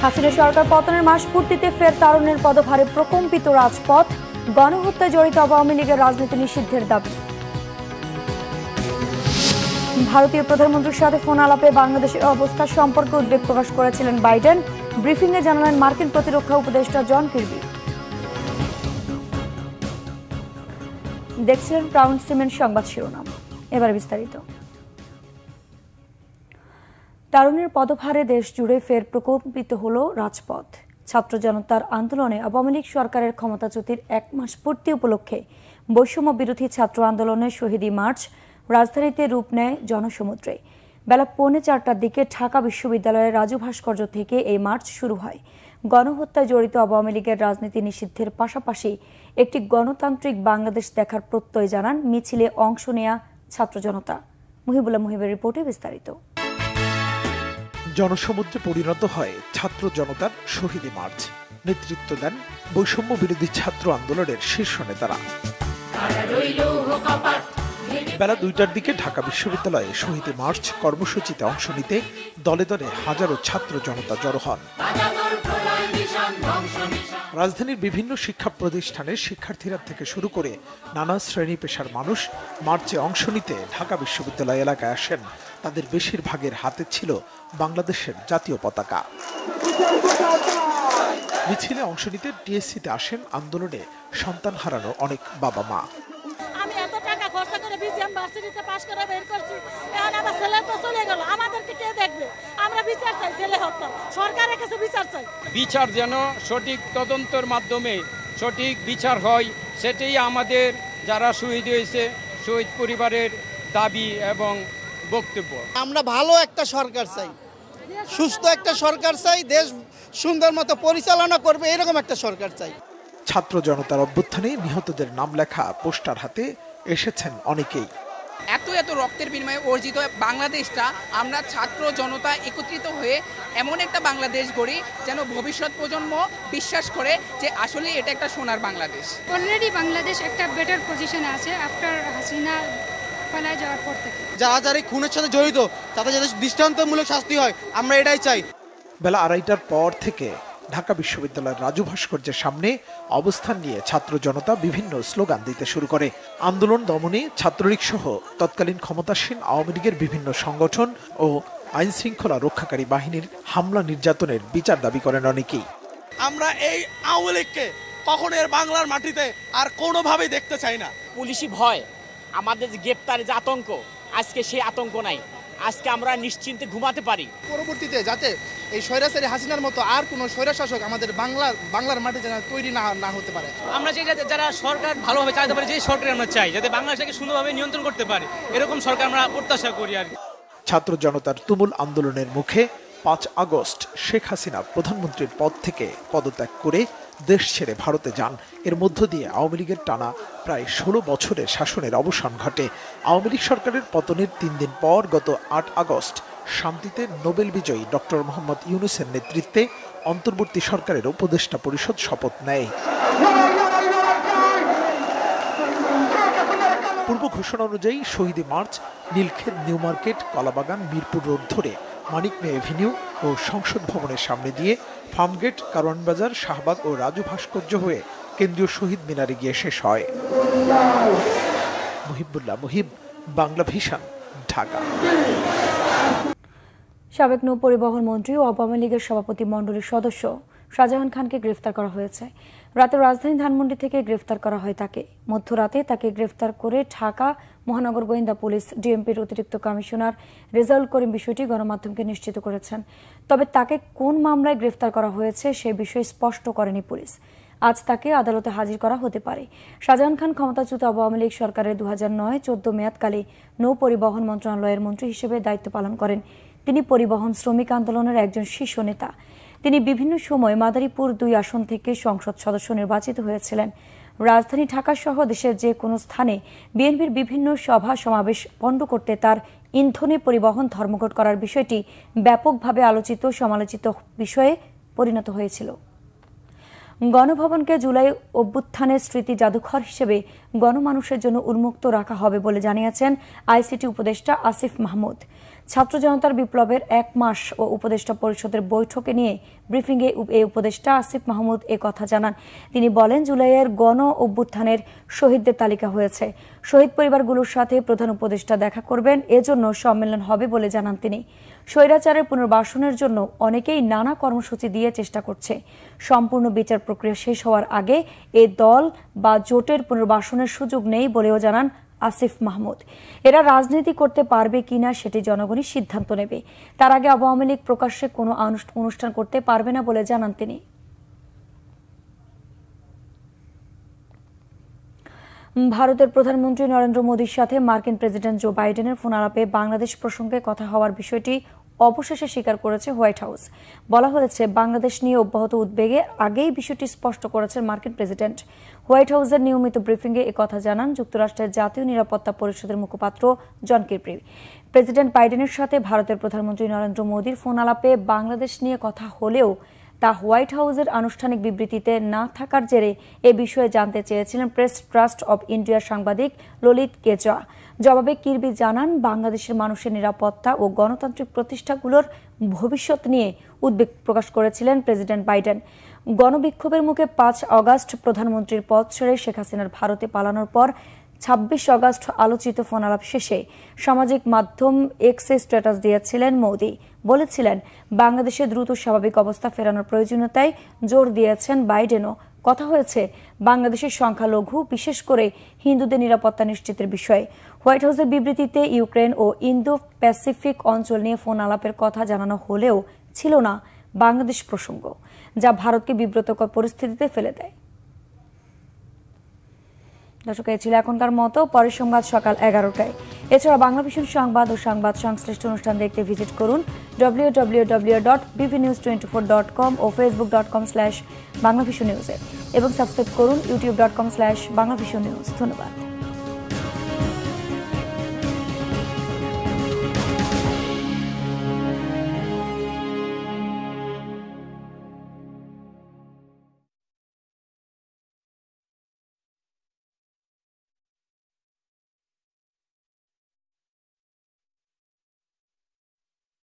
হাসিনা সরকার পতনের মাস পূর্তিতে ফের তারুণ্যের পদভারে প্রকম্পিত রাজপথ, গণহত্যায় জড়িত আওয়ামী লীগের রাজনীতি নিষিদ্ধের দাবি। ভারতীয় প্রধানমন্ত্রীর সাথে ফোন আলাপে বাংলাদেশের অবস্থা সম্পর্কে উদ্বেগ প্রকাশ করেছিলেন বাইডেন। ব্রিফিংয়ে জানালেন মার্কিন প্রতিরক্ষা উপদেষ্টা জন কির্বি। দেখছিলেন ক্রাউন সিমেন্ট সংবাদ শিরোনাম, এবারে বিস্তারিত। তারুণের পদভারে দেশ জুড়ে ফের প্রকম্পিত হল রাজপথ। ছাত্র জনতার আন্দোলনে আওয়ামী লীগ সরকারের ক্ষমতাচ্যুতির 1 মাস পূর্তি উপলক্ষে বৈষম্য বিরোধী ছাত্র আন্দোলনের শহীদী মার্চ রাজধানীতে রূপ নেয় জনসমুদ্রে। বেলা 3:45টার দিকে ঢাকা বিশ্ববিদ্যালয়ের রাজু ভাস্কর্য থেকে এই মার্চ শুরু হয়। গণহত্যায় জড়িত আওয়ামী লীগের রাজনীতি নিষিদ্ধের পাশাপাশি একটি গণতান্ত্রিক বাংলাদেশ দেখার প্রত্যয় জানান মিছিলে অংশ নেয়া ছাত্র জনতা। মুহিবুল্লাহ মুহিবের রিপোর্টে বিস্তারিত। জনসমুদ্রে পরিণত হয় ছাত্র জনতার শহীদী মার্চ। নেতৃত্ব দেন বৈষম্য বিরোধী ছাত্র আন্দোলনের শীর্ষ নেতারা। বেলা 2টার দিকে ঢাকা বিশ্ববিদ্যালয়ে শহীদী মার্চ কর্মসূচিতে অংশ নিতে দলে দলে হাজারো ছাত্র জনতা জড়ো হন। রাজধানীর বিভিন্ন শিক্ষা প্রতিষ্ঠানের শিক্ষার্থীরা থেকে শুরু করে নানা শ্রেণী পেশার মানুষ মার্চে অংশ নিতে ঢাকা বিশ্ববিদ্যালয় এলাকায় আসেন। তাদের বেশিরভাগের হাতে ছিল বাংলাদেশের জাতীয় পতাকা। মিছিলে অংশ নিতে টিএসসিতে আসেন আন্দোলনে সন্তান হারানো অনেক বাবা মা। আমি এত টাকা খরচ করে বিজিএম ভার্সিটিতে পাস করে বের করছি, এখন আমার ছেলে তো চলে গেল, আমাদেরকে কে দেখবে? আমরা বিচার চাই, ছেলে হত্যা, সরকারের কাছে বিচার চাই। বিচার যেন সঠিক তদন্তের মাধ্যমে সঠিক বিচার হয়, সেটাই আমাদের যারা শহীদ হয়েছে শহীদ পরিবারের দাবি এবং বক্তব্য। আমরা ভালো একটা সরকার চাই, সুস্থ একটা সরকার চাই, দেশ সুন্দর মতো পরিচালনা করবে এরকম একটা সরকার চাই। ছাত্র জনতার অভ্যুত্থানে নিহতদের নাম লেখা পোস্টার হাতে এসেছেন অনেকেই। এত রক্তের বিনিময়ে অর্জিত বাংলাদেশটা আমরা ছাত্র জনতা একত্রিত হয়ে এমন একটা বাংলাদেশ গড়ি যেন ভবিষ্যৎ প্রজন্ম বিশ্বাস করে যে আসলে এটা একটা সোনার বাংলাদেশ। অলরেডি বাংলাদেশ একটা বেটার পজিশনে আছে আফটার হাসিনা পালায় যাওয়ার পর থেকে। যারা খুনের সাথে জড়িত তাদের যাতে দৃষ্টান্তমূলক শাস্তি হয়, আমরা এটাই চাই। বেলা 2:30টার পর থেকে ঢাকা বিশ্ববিদ্যালয়ের রাজু ভাস্কর্যের সামনে অবস্থান নিয়ে ছাত্র জনতা বিভিন্ন স্লোগান দিতে শুরু করে। আন্দোলন দমনে ছাত্রলীগ সহ তৎকালীন ক্ষমতাসীন আওয়ামী লীগের বিভিন্ন সংগঠন ও আইন শৃঙ্খলা রক্ষাকারী বাহিনীর হামলা নির্যাতনের বিচার দাবি করেন অনেকেই। আমরা এই আওয়ামী লীগকে কখনো এর বাংলার মাটিতে আর কোনোভাবেই দেখতে চাই না। পুলিশি ভয়, আমাদের যে গ্রেপ্তারের যে আতঙ্ক, আজকে সেই আতঙ্ক নাই। আজকে আমরা নিশ্চিন্তে ঘুমাতে পারি। পরবর্তীতে যাতে এই স্বৈরাচারী হাসিনার মতো আর কোনো স্বৈরশাসক আমাদের বাংলার মাঠে যেন তৈরি না হতে পারে। আমরা চাই যারা সরকার ভালোভাবে চালাতে পারে, যে সরকার আমরা চাই যাতে বাংলাদেশকে সুন্দরভাবে নিয়ন্ত্রণ করতে পারে, এরকম সরকার আমরা প্রত্যাশা করি। আর ছাত্র জনতার তুমুল আন্দোলনের মুখে 5 আগস্ট শেখ হাসিনা প্রধানমন্ত্রীর পদ থেকে পদত্যাগ করে দেশ ছেড়ে ভারতে যান। এর মধ্য দিয়ে আওয়ামী লীগের টানা প্রায় 16 বছরের শাসনের অবসান ঘটে। আওয়ামী লীগ সরকারের পতনের 3 দিন পর গত 8 আগস্ট শান্তিতে নোবেল বিজয়ী ডক্টর মোহাম্মদ ইউনূসের নেতৃত্বে অন্তর্বর্তী সরকারের উপদেষ্টা পরিষদ শপথ নেয়। পূর্ব ঘোষণা অনুযায়ী Shahidi March Nilkhet, new market, কলাবাগান, মিরপুর রোড ধরে মানিক মে এভিনিউ ও সংসদ ভবনের সামনে দিয়ে ফার্মগেট, কারওয়ানবাজার, শাহবাগ ও রাজু ভাস্কর্য হয়ে কেন্দ্রীয় শহীদ মিনারে গিয়ে শেষ হয়। মুহিবুল্লাহ মুহিব, বাংলা ভিশন, ঢাকা। সাবেক নৌ পরিবহন মন্ত্রী ও আওয়ামী লীগের সভাপতি মণ্ডলীর সদস্য শাহজাহান খানকে গ্রেফতার করা হয়েছে। রাতে রাজধানী ধানমন্ডি থেকে গ্রেফতার করা হয় তাকে। মধ্যরাতে তাকে গ্রেফতার করে ঢাকা মহানগর গোয়েন্দা পুলিশ ডিএমপির অতিরিক্ত কমিশনার রেজাউল করিম বিষয়টি গণমাধ্যমকে নিশ্চিত করেছেন। তবে তাকে কোন মামলায় গ্রেফতার করা হয়েছে সে বিষয়ে স্পষ্ট করেনি পুলিশ। আজ তাকে আদালতে হাজির করা হতে পারে। শাহজাহান খান ক্ষমতাচ্যুত আওয়ামী লীগ সরকারের 2009-14 মেয়াদকালে নৌ পরিবহন মন্ত্রণালয়ের মন্ত্রী হিসেবে দায়িত্ব পালন করেন। তিনি পরিবহন শ্রমিক আন্দোলনের একজন শীর্ষ নেতা। তিনি বিভিন্ন সময় মাদারীপুর 2 আসন থেকে সংসদ সদস্য নির্বাচিত হয়েছিলেন। রাজধানী ঢাকা সহ দেশের যে কোনো স্থানে বিএনপির বিভিন্ন সভা সমাবেশ পণ্ড করতে তার ইন্ধনে পরিবহন ধর্মঘট করার বিষয়টি ব্যাপকভাবে আলোচিত সমালোচিত বিষয়ে পরিণত হয়েছিল। গণভবনকে জুলাই অভ্যুত্থানের স্মৃতি জাদুঘর হিসেবে গণমানুষের জন্য উন্মুক্ত রাখা হবে বলে জানিয়েছেন আইসিটি উপদেষ্টা আসিফ মাহমুদ। ছাত্র জনতার বিপ্লবের 1 মাস ও উপদেষ্টা পরিষদের বৈঠকে নিয়ে ব্রিফিংয়ে এই উপদেষ্টা আসিফ মাহমুদ কথা জানান। তিনি বলেন, জুলাইয়ের গণ অভ্যুত্থানের শহীদদের তালিকা হয়েছে। শহীদ পরিবারগুলোর সাথে প্রধান উপদেষ্টা দেখা করবেন, এজন্য সম্মেলন হবে বলে জানান তিনি। স্বৈরাচারের পুনর্বাসনের জন্য অনেকেই নানা কর্মসূচি দিয়ে চেষ্টা করছে। সম্পূর্ণ বিচার প্রক্রিয়া শেষ হওয়ার আগে এই দল বা জোটের পুনর্বাসনের সুযোগ নেই বলেও জানান আসিফ মাহমুদ। এরা রাজনীতি করতে পারবে কিনা সেটি জনগণই সিদ্ধান্ত নেবে। তার আগে আওয়ামী লীগ প্রকাশ্যে কোনো অনুষ্ঠান করতে পারবে না বলে জানান তিনি। ভারতের প্রধানমন্ত্রী নরেন্দ্র মোদীর সাথে মার্কিন প্রেসিডেন্ট জো বাইডেনের ফোন আলাপে বাংলাদেশ প্রসঙ্গে কথা হওয়ার বিষয়টি অবশেষে স্বীকার করেছে হোয়াইট হাউস। বলা হয়েছে, বাংলাদেশ নিয়ে অব্যাহত উদ্বেগে আগেই বিষয়টি স্পষ্ট করেছেন মার্কিন প্রেসিডেন্ট। হোয়াইট হাউসের নিয়মিত ব্রিফিংয়ে কথা জানান যুক্তরাষ্ট্রের জাতীয় নিরাপত্তা পরিষদের মুখপাত্র জন কির্বি। প্রেসিডেন্ট বাইডেনের সাথে ভারতের প্রধানমন্ত্রী নরেন্দ্র মোদীর ফোন আলাপে বাংলাদেশ নিয়ে কথা হলেও তা হোয়াইট হাউসের আনুষ্ঠানিক বিবৃতিতে না থাকার জেরে এ বিষয়ে জানতে চেয়েছিলেন প্রেস ট্রাস্ট অব ইন্ডিয়ার সাংবাদিক ললিত কেজরা। জবাবে কির্বি জানান, বাংলাদেশের মানুষের নিরাপত্তা ও গণতান্ত্রিক প্রতিষ্ঠাগুলোর ভবিষ্যৎ নিয়ে উদ্বেগ প্রকাশ করেছিলেন প্রেসিডেন্ট বাইডেন। গণবিক্ষোভের মুখে 5 আগস্ট প্রধানমন্ত্রীর পদ ছেড়ে শেখ হাসিনার ভারতে পালানোর পর 26 আগস্ট আলোচিত ফোন আলাপ শেষে সামাজিক মাধ্যম এক্সে স্ট্যাটাস দিয়েছিলেন মোদি। বলেছিলেন, বাংলাদেশে দ্রুত স্বাভাবিক অবস্থা ফেরানোর প্রয়োজনীয়তায় জোর দিয়েছেন বাইডেনও। কথা হয়েছে বাংলাদেশের সংখ্যালঘু, বিশেষ করে হিন্দুদের নিরাপত্তা নিশ্চিতের বিষয়ে। হোয়াইট হাউসের বিবৃতিতে ইউক্রেন ও ইন্দো প্যাসিফিক অঞ্চল নিয়ে ফোন আলাপের কথা জানানো হলেও ছিল না বাংলাদেশ প্রসঙ্গ, যা ভারতকে বিব্রতকর পরিস্থিতিতে ফেলে দেয়। দর্শক, এই ছিল এখনকার মতো। পরের সংবাদ সকাল 11টায়। এছাড়া বাংলা ভিশন সংবাদ ও সংবাদ সংশ্লিষ্ট অনুষ্ঠান দেখতে ভিজিট করুন www.bvnews24.com ও facebook.com/banglavisionnews এবং সাবস্ক্রাইব করুন youtube.com/banglavisionnews। ধন্যবাদ।